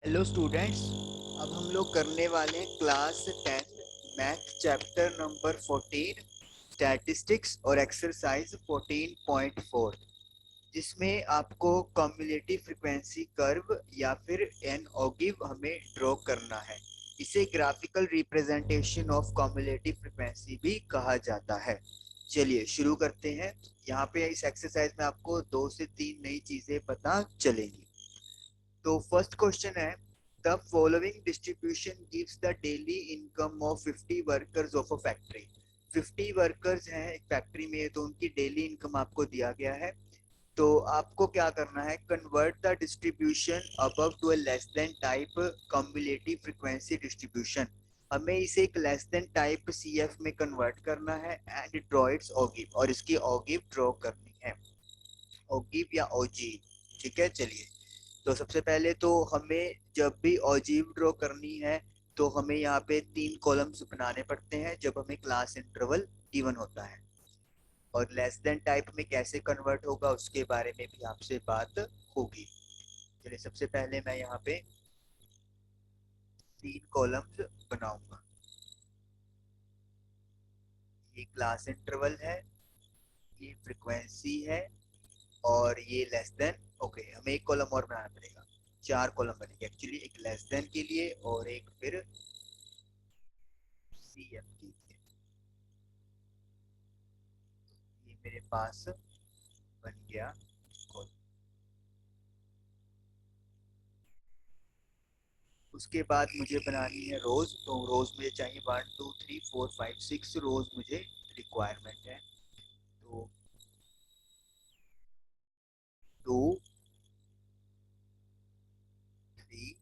Hello students. अब हम लोग करने वाले हैं class 10 math chapter number 14 statistics और एक्सरसाइज 14.4, जिसमें आपको कम्युलेटिव फ्रीक्वेंसी कर्व या फिर एन ऑगिव हमें ड्रॉ करना है। इसे graphical representation of cumulative frequency भी कहा जाता है। चलिए शुरू करते हैं। यहाँ पे इस एक्सरसाइज में आपको 2 से 3 नई चीजें पता चलेंगी। तो फर्स्ट क्वेश्चन है, the following distribution gives the daily income of 50 workers of a factory. 50 workers हैं एक फैक्ट्री में, तो उनकी डेली इनकम आपको दिया गया है। तो आपको क्या करना है, convert the distribution above to a less than type cumulative frequency distribution. हमें इसे एक लेस देन टाइप सीएफ में कन्वर्ट करना है एंड ड्रॉ इट्स ऑगिव, और इसकी ऑगिव ड्रॉ करनी है, ऑगिव या ओजी। ठीक है, चलिए। तो सबसे पहले तो हमें जब भी ऑजीव ड्रॉ करनी है तो हमें यहाँ पे 3 कॉलम्स बनाने पड़ते हैं जब हमें क्लास इंटरवल गिवन होता है। और लेस देन टाइप में कैसे कन्वर्ट होगा उसके बारे में भी आपसे बात होगी। चलिए, सबसे पहले मैं यहाँ पे 3 कॉलम्स बनाऊंगा। ये क्लास इंटरवल है, ये फ्रीक्वेंसी है, और ये लेस देन। ओके, हमें एक कॉलम और बनाना पड़ेगा। 4 कॉलम बनेंगे एक्चुअली, एक लेस देन के लिए और एक फिर सीएफ के लिए। ये मेरे पास बन गया कॉलम। उसके बाद मुझे बनानी है रोज। तो रोज मुझे चाहिए 1 2 3 4 5 6 रोज मुझे रिक्वायरमेंट है। तो 2 3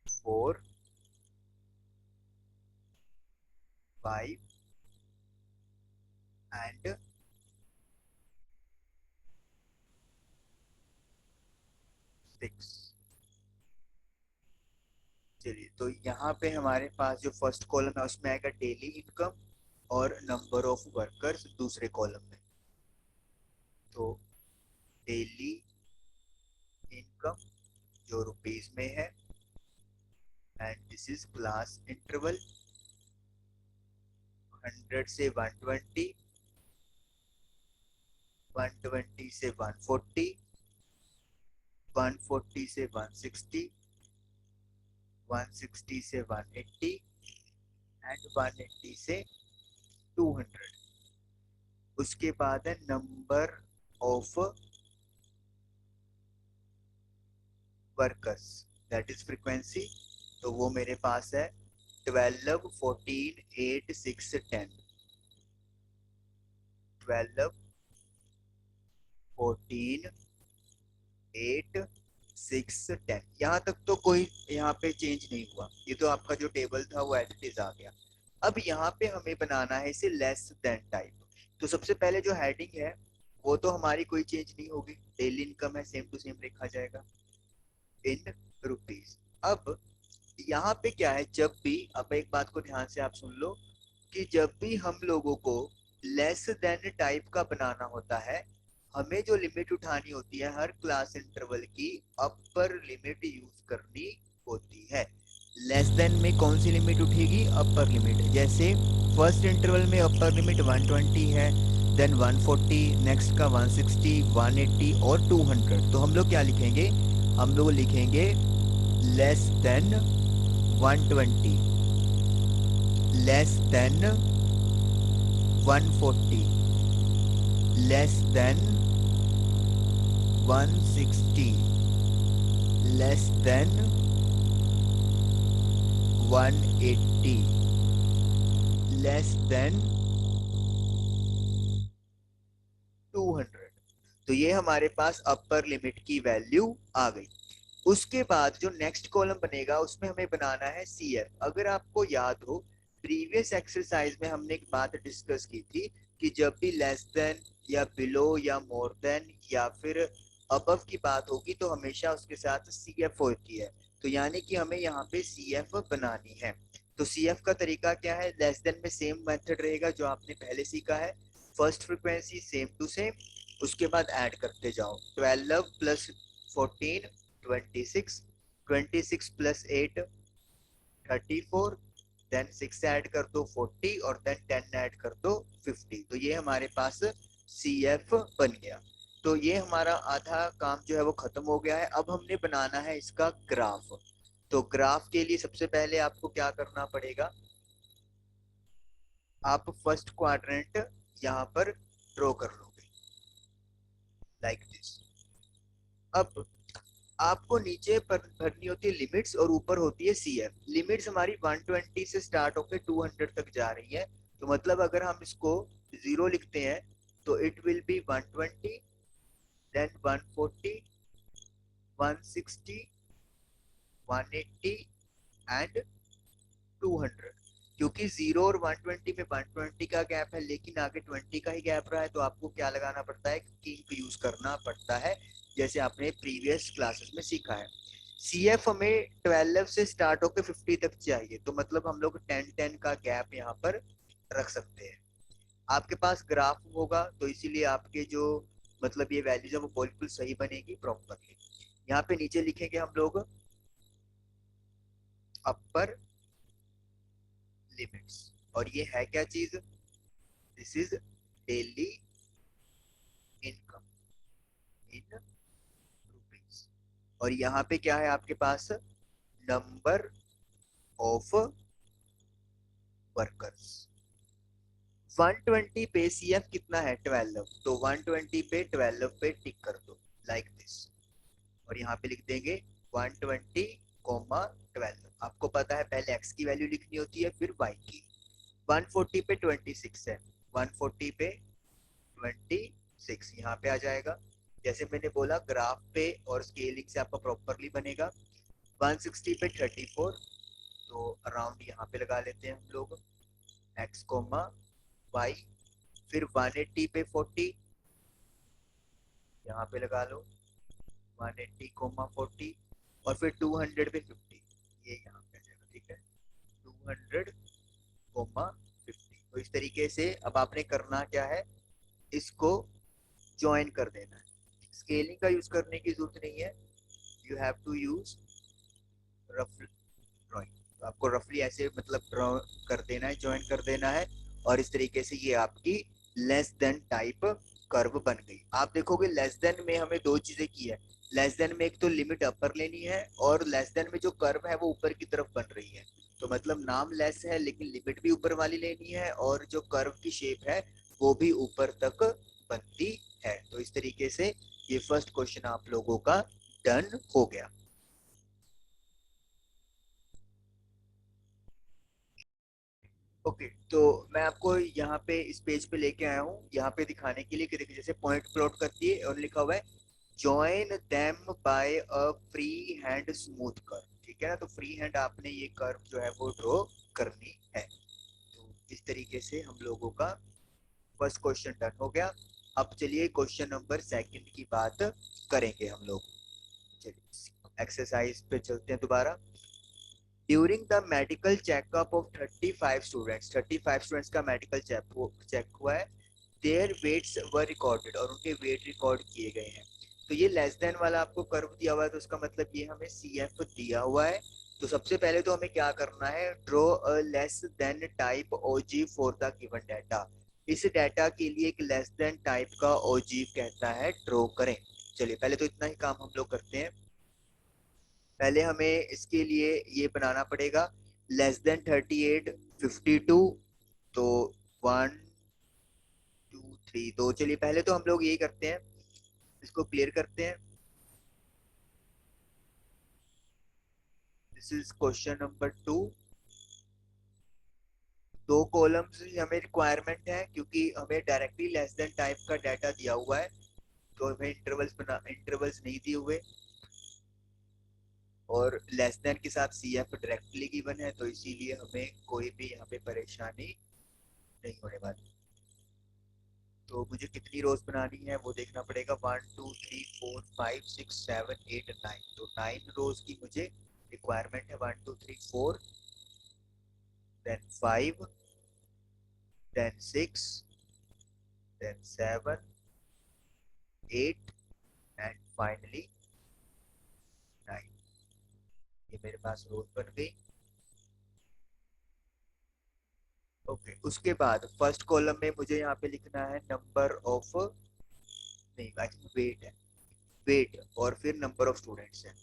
4 5 एंड 6। चलिए, तो यहाँ पे हमारे पास जो फर्स्ट कॉलम है उसमें आएगा डेली इनकम और नंबर ऑफ वर्कर्स दूसरे कॉलम में। तो डेली इनकम जो रुपीज में है, and this is class interval 100 से 120, 120 से 140, 140 से 160, 160 से 180 एंड 180 से 200। उसके बाद है number of workers, that is frequency. तो वो मेरे पास है 12 14 8 6 10। 12 14 8 6 10, यहाँ तक तो कोई यहाँ पे चेंज नहीं हुआ। ये तो आपका जो टेबल था वो एज इट इज आ गया। अब यहाँ पे हमें बनाना है इसे लेस देन टाइप। तो सबसे पहले जो हेडिंग है वो तो हमारी कोई चेंज नहीं होगी, डेली इनकम है, सेम टू सेम लिखा जाएगा इन रुपीज। अब यहाँ पे क्या है, जब भी, अब एक बात को ध्यान से आप सुन लो, कि जब भी हम लोगों को लेस देन टाइप का बनाना होता है, हमें जो लिमिट उठानी होती है हर क्लास इंटरवल की, अपर लिमिट यूज करनी होती है। लेस देन में कौन सी लिमिट उठेगी, अपर लिमिट। जैसे फर्स्ट इंटरवल में अपर लिमिट 120 है, देन 140, नेक्स्ट का 160, 180 और 200। तो हम लोग क्या लिखेंगे, हम लोग लिखेंगे less than 120, less than 140, less than 160, less than 180, less than 200। तो ये हमारे पास अपर लिमिट की वैल्यू आ गई। उसके बाद जो नेक्स्ट कॉलम बनेगा उसमें हमें बनाना है सीएफ। अगर आपको याद हो, प्रीवियस एक्सरसाइज में हमने एक बात डिस्कस की थी कि जब भी लेस देन या बिलो या मोर देन या फिर अबव की बात होगी तो हमेशा उसके साथ सीएफ होती है। तो यानी कि हमें यहाँ पे सीएफ बनानी है। तो सीएफ का तरीका क्या है, लेस देन में सेम मेथड रहेगा जो आपने पहले सीखा है, first frequency same to same, उसके बाद ऐड करते जाओ। 12 प्लस 14 26, 26 प्लस 8 34, देन 6 ऐड कर दो 40 और देन 10 ऐड कर दो 50। तो ये हमारे पास CF बन गया। तो ये हमारा आधा काम जो है वो खत्म हो गया है। अब हमने बनाना है इसका ग्राफ। तो ग्राफ के लिए सबसे पहले आपको क्या करना पड़ेगा, आप फर्स्ट क्वाड्रेंट यहाँ पर ड्रॉ कर लोगे लाइक दिस। अब आपको नीचे पर भरनी होती है लिमिट्स और ऊपर होती है CF। लिमिट्स हमारी 120 से स्टार्ट होकर 200 तक जा रही है। तो मतलब अगर हम इसको 0 लिखते हैं तो it will be 120, then 140, 160, 180 and 200। क्योंकि 0 और 120 में 120 का गैप है लेकिन आगे 20 का ही गैप रहा है, तो आपको क्या लगाना पड़ता है, किंक यूज करना पड़ता है, जैसे आपने प्रीवियस क्लासेस में सीखा है। CF हमें 12 से स्टार्ट होकर 50 तक चाहिए, तो मतलब हम लोग 10-10 का गैप यहाँ पर रख सकते हैं। आपके पास ग्राफ होगा तो इसीलिए आपके जो मतलब ये वैल्यूज है वो बिल्कुल सही बनेगी प्रॉपरली। यहाँ पे नीचे लिखेंगे हम लोग अपर लिमिट्स, और ये है क्या चीज, this is daily income in rupees. और यहाँ पे क्या है आपके पास, नंबर ऑफ वर्कर्स। 120 पे CF कितना है 12, तो 120 पे 12 पे टिक कर दो लाइक दिस। और यहाँ पे लिख देंगे 120 कोमा 12। आपको पता है पहले x की वैल्यू लिखनी होती है फिर y की। 140 पे 26 है, 140 पे 26 यहाँ पे आ जाएगा। जैसे मैंने बोला ग्राफ पे और स्केलिंग से आपका प्रॉपरली बनेगा। 160 पे 34, तो अराउंड यहाँ पे लगा लेते हैं हम लोग x कोमा y। फिर 180 पे 40 यहाँ पे लगा लो 180 कोमा 40, और फिर 200 पे 50 ये यहाँ पे आ जाएगा, ठीक है 200 कोमा 50। तो इस तरीके से अब आपने करना क्या है, इसको ज्वाइन कर देना है। स्केलिंग का यूज करने की जरूरत नहीं है, you have to use rough drawing. तो आपको रफली ऐसे मतलब ड्रॉ कर देना है, ज्वाइन कर देना है, और इस तरीके से ये आपकी लेस देन टाइप कर्व बन गई। आप देखोगे लेस देन में हमें दो चीजें की है। लेस देन में एक तो लिमिट अपर लेनी है, और लेस देन में जो कर्व है वो ऊपर की तरफ बन रही है। तो मतलब नाम लेस है लेकिन लिमिट भी ऊपर वाली लेनी है, और जो कर्व की शेप है वो भी ऊपर तक बनती है। तो इस तरीके से ये फर्स्ट क्वेश्चन आप लोगों का डन हो गया। ओके तो मैं आपको यहाँ पे इस पेज पे लेके आया हूँ यहाँ पे दिखाने के लिए कि देखिए जैसे पॉइंट प्लॉट करती है और लिखा हुआ है join them by a free hand smooth curve. ठीक है ना, तो फ्री हैंड आपने ये कर्व जो है वो ड्रॉ करनी है। तो इस तरीके से हम लोगों का फर्स्ट क्वेश्चन डन हो गया। अब चलिए क्वेश्चन नंबर सेकंड की बात करेंगे हम लोग। चलिए एक्सरसाइज पे चलते हैं दोबारा। During the medical checkup of 35 students, 35 students का मेडिकल चेक हुआ है। देयर वेट्स वर रिकॉर्डेड, और उनके वेट रिकॉर्ड किए गए हैं। तो ये लेस देन वाला आपको कर्व दिया हुआ है, तो उसका मतलब ये हमें CF दिया हुआ है। तो सबसे पहले तो हमें क्या करना है, draw a less than type OG for the given data. इस डाटा के लिए एक लेस देन टाइप का OG कहता है ड्रॉ करें। चलिए पहले तो इतना ही काम हम लोग करते हैं। पहले हमें इसके लिए ये बनाना पड़ेगा लेस देन 38, 52, तो 1 2 3। तो चलिए पहले तो हम लोग यही करते हैं, इसको क्लियर करते हैं। This is question number 2। दो कॉलम्स हमें रिक्वायरमेंट है क्योंकि हमें डायरेक्टली लेस देन टाइप का डाटा दिया हुआ है, तो हमें इंटरवल्स नहीं दिए हुए, और लेस देन के साथ CF डायरेक्टली गिवन है, तो इसीलिए हमें कोई भी यहाँ पे परेशानी नहीं होने वाली। तो मुझे कितनी रोज बनानी है वो देखना पड़ेगा। 1 2 3 4 5 6 7 8 9, तो 9 रोज की मुझे रिक्वायरमेंट है। 1 2 3 4, then 5, then 6, then 7, 8 and finally मेरे पास रोज बन गई। ओके, उसके बाद फर्स्ट कॉलम में मुझे यहाँ पे लिखना है नंबर ऑफ, नहीं आई थिंक वेट है, वेट और फिर नंबर ऑफ स्टूडेंट्स है।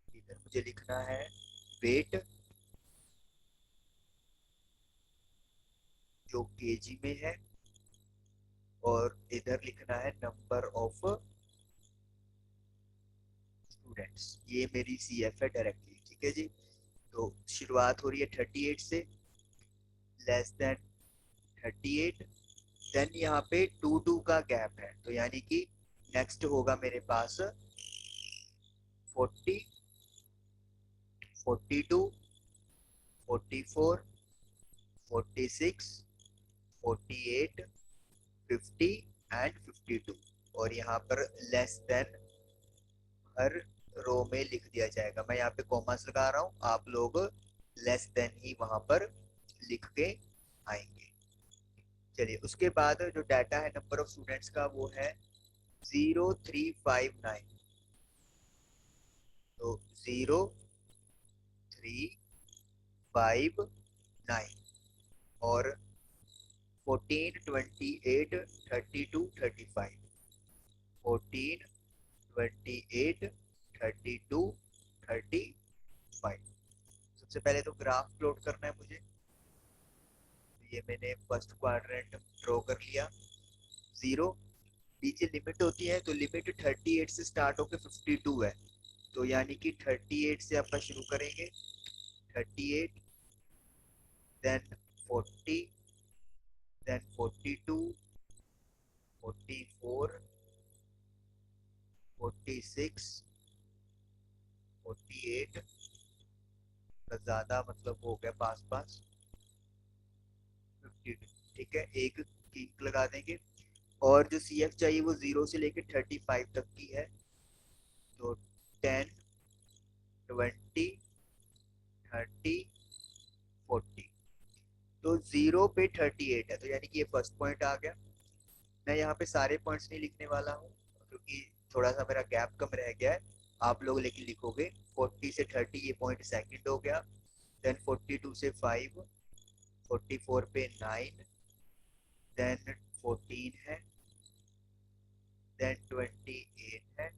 इधर मुझे लिखना है वेट जो केजी में है, और इधर लिखना है नंबर ऑफ स्टूडेंट्स। ये मेरी सी एफ है डायरेक्टली, ठीक है जी। तो शुरुआत हो रही है 38 से, लेस देन 38, देन यहाँ पे 2 का गैप है, तो यानी कि नेक्स्ट होगा मेरे पास 40, 42, 44, 46, 48, 50 एंड 52। और यहाँ पर लेस देन हर रो में लिख दिया जाएगा। मैं यहाँ पे कॉमास लगा रहा हूँ, आप लोग लेस देन ही वहां पर लिख के आएंगे। चलिए, उसके बाद जो डाटा है नंबर ऑफ स्टूडेंट्स का वो है 0359। तो 0359 और 14, 28, 32, 35, 14, 28, 32, 35। सबसे पहले तो ग्राफ प्लॉट करना है मुझे। ये मैंने फर्स्ट क्वाड्रेंट ड्रॉ कर लिया। 0 नीचे लिमिट होती है, तो लिमिट 38 से स्टार्ट होकर 52 है, तो यानी कि 38 से अपन शुरू करेंगे। 38, देन 40, देन 42, 44, 46, 48, ज्यादा मतलब हो गया पास पास, 52। ठीक है, एक किक लगा देंगे। और जो सी एफ चाहिए वो 0 से लेकर 35 तक की है, तो 10, 20, 30, 40। तो 0 पे 38 है, तो यानी कि ये फर्स्ट पॉइंट आ गया। मैं यहाँ पे सारे पॉइंट्स नहीं लिखने वाला हूँ क्योंकि थोड़ा सा मेरा गैप कम रह गया है। आप लोग लेकिन लिखोगे 40 से 30, ये पॉइंट सेकंड हो गया। देन 42 से 5, 44 पे 9, देन 14 है, देन 28 है,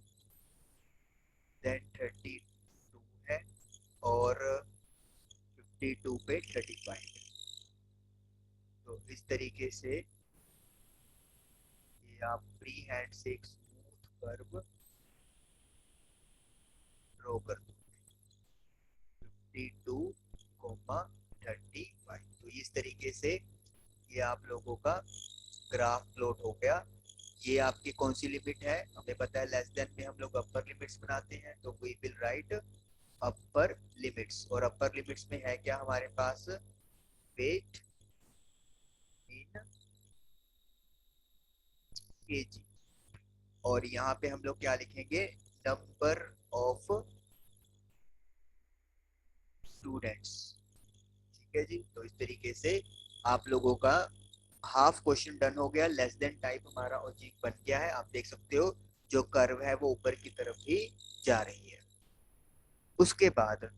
देन 32 है, और 52 पे 35। तो इस तरीके से ये आप फ्री हैंड से एक स्मूथ कर्व ड्रॉ कर दो। 52, 35। तो इस तरीके से ये आप लोगों का ग्राफ प्लॉट हो गया। ये आपकी कौन सी लिमिट है, हमें पता है लेस देन में हम लोग अपर लिमिट्स बनाते हैं, तो we will write upper limits. और अपर लिमिट्स में है क्या हमारे पास, वेट इन केजी। और यहाँ पे हम लोग क्या लिखेंगे, नंबर ऑफ स्टूडेंट्स। ठीक है जी। तो इस तरीके से आप लोगों का हाफ क्वेश्चन डन हो गया। लेस देन टाइप हमारा लॉजिक बन गया है। आप देख सकते हो जो कर्व है वो ऊपर की तरफ ही जा रही है। उसके बाद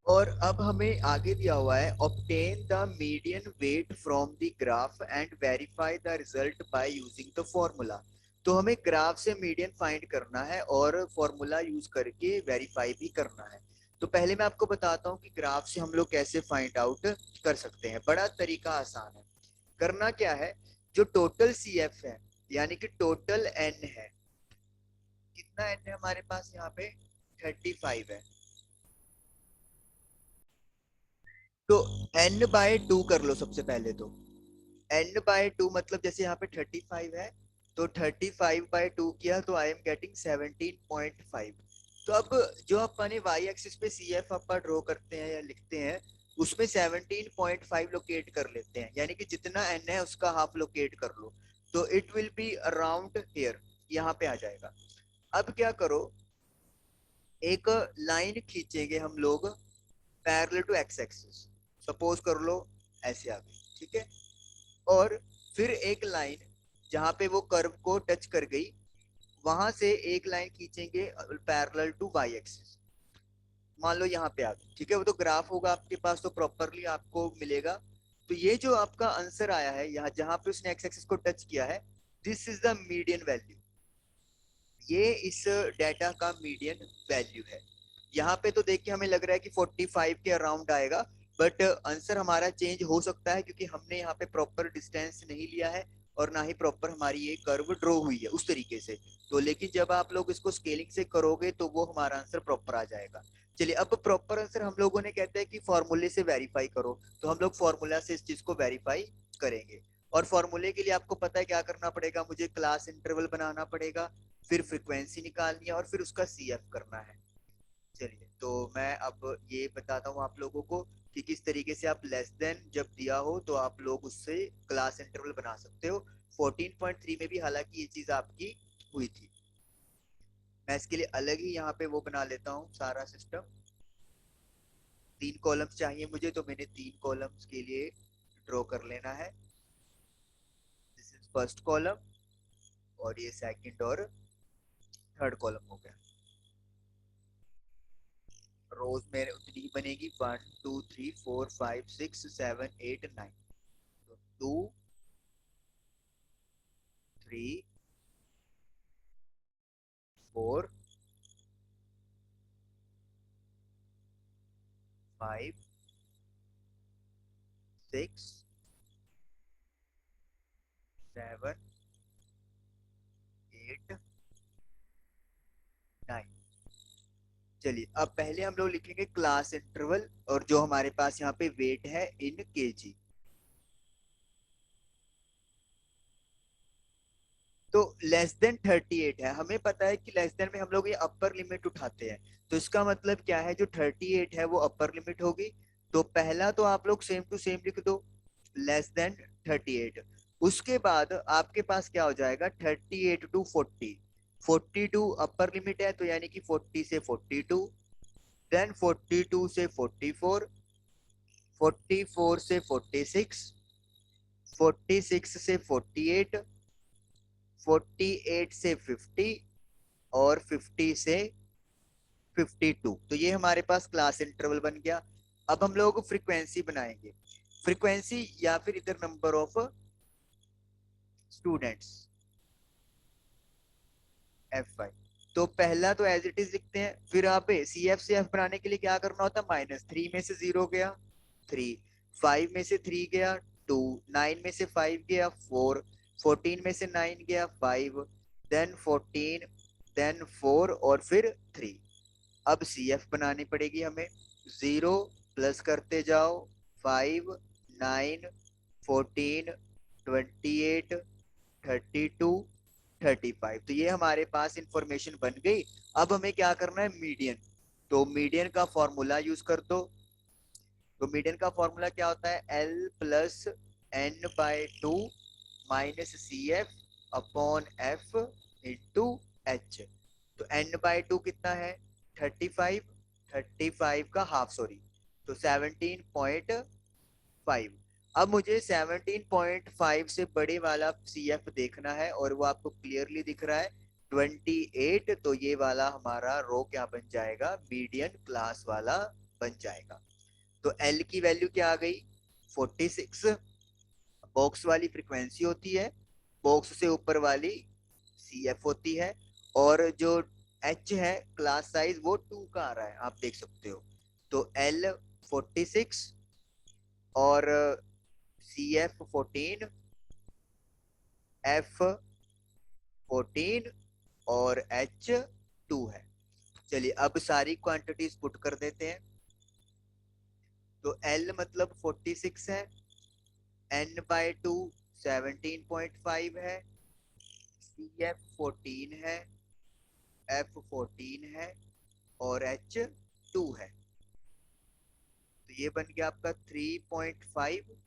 और अब हमें आगे दिया हुआ है obtain the median weight from the graph and verify the result by using the formula. तो हमें ग्राफ से मीडियन फाइंड करना है और फॉर्मूला यूज करके वेरीफाई भी करना है। तो पहले मैं आपको बताता हूँ कि ग्राफ से हम लोग कैसे फाइंड आउट कर सकते हैं। बड़ा तरीका आसान है। करना क्या है, जो टोटल सी एफ है यानी कि टोटल एन है, कितना एन है हमारे पास यहाँ पे, 35 है। तो n बाय 2 कर लो सबसे पहले। तो n बाय 2 मतलब जैसे यहाँ पे 35 है, तो 35 बाय 2 किया तो आई एम गेटिंग 17.5। तो अब जो अपन वाई एक्सिस पे सी एफ अपन ड्रॉ करते हैं या लिखते हैं, उसमें 17.5 लोकेट कर लेते हैं, यानी कि जितना n है उसका हाफ लोकेट कर लो। तो it will be around here, यहाँ पे आ जाएगा। अब क्या करो, एक लाइन खींचेंगे हम लोग parallel to X axis, suppose कर लो ऐसे आ गई, ठीक है। और फिर एक लाइन जहां पे वो कर्व को टच कर गई, वहां से एक लाइन खींचेंगे पैरेलल टू वाई एक्सिस। मान लो यहाँ पे आ गए, ठीक है, वो तो ग्राफ होगा आपके पास तो प्रॉपरली आपको मिलेगा। तो ये जो आपका आंसर आया है यहाँ जहां पे उसने एक्स एक्सिस को टच किया है, this is the median value. ये इस डेटा का मीडियन वैल्यू है। यहाँ पे तो देख के हमें लग रहा है कि 45 के अराउंड आएगा, बट आंसर हमारा चेंज हो सकता है क्योंकि हमने यहाँ पे प्रॉपर डिस्टेंस नहीं लिया है और ना ही प्रॉपर हमारी ये कर्व ड्रॉ हुई है उस तरीके से। तो लेकिन जब आप लोग इसको स्केलिंग से करोगे तो वो हमारा आंसर प्रॉपर आ जाएगा। चलिए, अब प्रॉपर आंसर हम लोगों ने कहते हैं कि फॉर्मूले से वेरीफाई करो, तो हम लोग फॉर्मूला से इस चीज को वेरीफाई करेंगे। और फॉर्मूले के लिए आपको पता है क्या करना पड़ेगा, मुझे क्लास इंटरवल बनाना पड़ेगा, फिर फ्रीक्वेंसी निकालनी है और फिर उसका सीएफ करना है। चलिए, तो मैं अब ये बताता हूँ आप लोगों को कि किस तरीके से आप लेस देन जब दिया हो तो आप लोग उससे क्लास इंटरवल बना सकते हो। 14.3 में भी हालांकि ये चीज आपकी हुई थी। मैं इसके लिए अलग ही यहाँ पे वो बना लेता हूँ सारा सिस्टम। 3 कॉलम्स चाहिए मुझे, तो मैंने 3 कॉलम्स के लिए ड्रॉ कर लेना है। दिस इज फर्स्ट कॉलम और ये सेकंड और थर्ड कॉलम हो गया। रोज में उतनी ही बनेगी, 1 2 3 4 5 6 7 8 9। तो 2 3 4 5 6 7 8 9। चलिए, अब पहले हम लोग लिखेंगे क्लास इंटरवल, और जो हमारे पास यहाँ पे वेट है इन केजी। तो लेस देन 38 है, हमें पता है कि लेस देन में हम लोग ये अपर लिमिट उठाते हैं। तो इसका मतलब क्या है, जो 38 है वो अपर लिमिट होगी। तो पहला तो आप लोग सेम टू सेम लिख दो, लेस देन 38। उसके बाद आपके पास क्या हो जाएगा, 38 टू 40। 42 अपर लिमिट है, तो यानी कि 40 से 42, देन 42 से 44, 44 से 46, 46 से 48, 48 से 50, और 50 से 52। तो ये हमारे पास क्लास इंटरवल बन गया। अब हम लोग फ्रीक्वेंसी बनाएंगे। फ्रीक्वेंसी या फिर इधर नंबर ऑफ स्टूडेंट्स, F5। तो पहला तो एज इट इज लिखते हैं, फिर यहाँ पे CF से F बनाने के लिए क्या करना होता है, -3 में से 0 गया 3, 5 में से 3 गया 2, 9 में से 5 गया 4, 14 में से 9 गया 5, देन 14, देन 4 और फिर 3। अब CF बनानी पड़ेगी हमें। 0 प्लस करते जाओ, 5, 9, 14, 28, 32, 35। तो ये हमारे पास इंफॉर्मेशन बन गई। अब हमें क्या करना है, मीडियन। तो मीडियन का फॉर्मूला यूज कर दो। तो मीडियन का फॉर्मूला क्या होता है, L+N/2 -CF upon F into H। तो N/2 कितना है, 35, 35 का हाफ, सॉरी, तो 17.5। अब मुझे 17.5 से बड़े वाला CF देखना है और वो आपको क्लियरली दिख रहा है 28। तो ये वाला हमारा रो क्या बन जाएगा, मीडियन क्लास वाला बन जाएगा। तो L की वैल्यू क्या आ गई, 46। बॉक्स वाली फ्रीक्वेंसी होती है, बॉक्स से ऊपर वाली CF होती है, और जो H है क्लास साइज वो 2 का आ रहा है, आप देख सकते हो। तो L 46 और CF 14, F 14 और H 2 है। चलिए, अब सारी क्वांटिटीज पुट कर देते हैं। तो L मतलब 46 है, N/2 17.5 है, CF 14 है, F 14 है, और H 2 है। तो ये बन गया आपका 3.5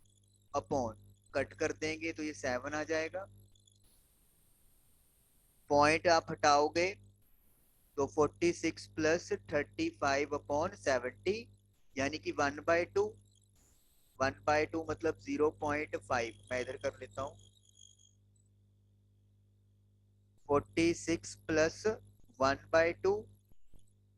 अपॉन, कट कर देंगे तो ये 7 आ जाएगा। पॉइंट आप हटाओगे तो 46 प्लस 35 अपॉन 70, यानी कि 1/2। 1/2 मतलब 0.5। मैं इधर कर लेता हूँ, 46 प्लस 1/2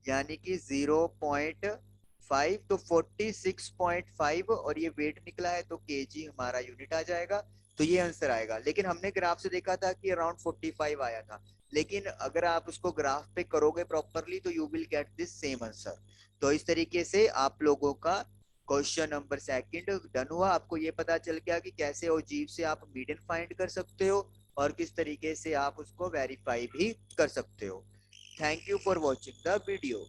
यानी कि 0.5, तो 46.5 और ये वेट निकला है तो केजी हमारा यूनिट आ जाएगा, तो ये आंसर आएगा। लेकिन हमने ग्राफ से देखा था कि अराउंड 45 आया था, लेकिन अगर आप उसको ग्राफ पे करोगे प्रॉपरली तो you will get this same answer. तो इस तरीके से आप लोगों का क्वेश्चन नंबर सेकंड डन हुआ। आपको ये पता चल गया कि कैसे ओजीव से आप मीडियन फाइंड कर सकते हो और किस तरीके से आप उसको वेरीफाई भी कर सकते हो। Thank you for watching the video.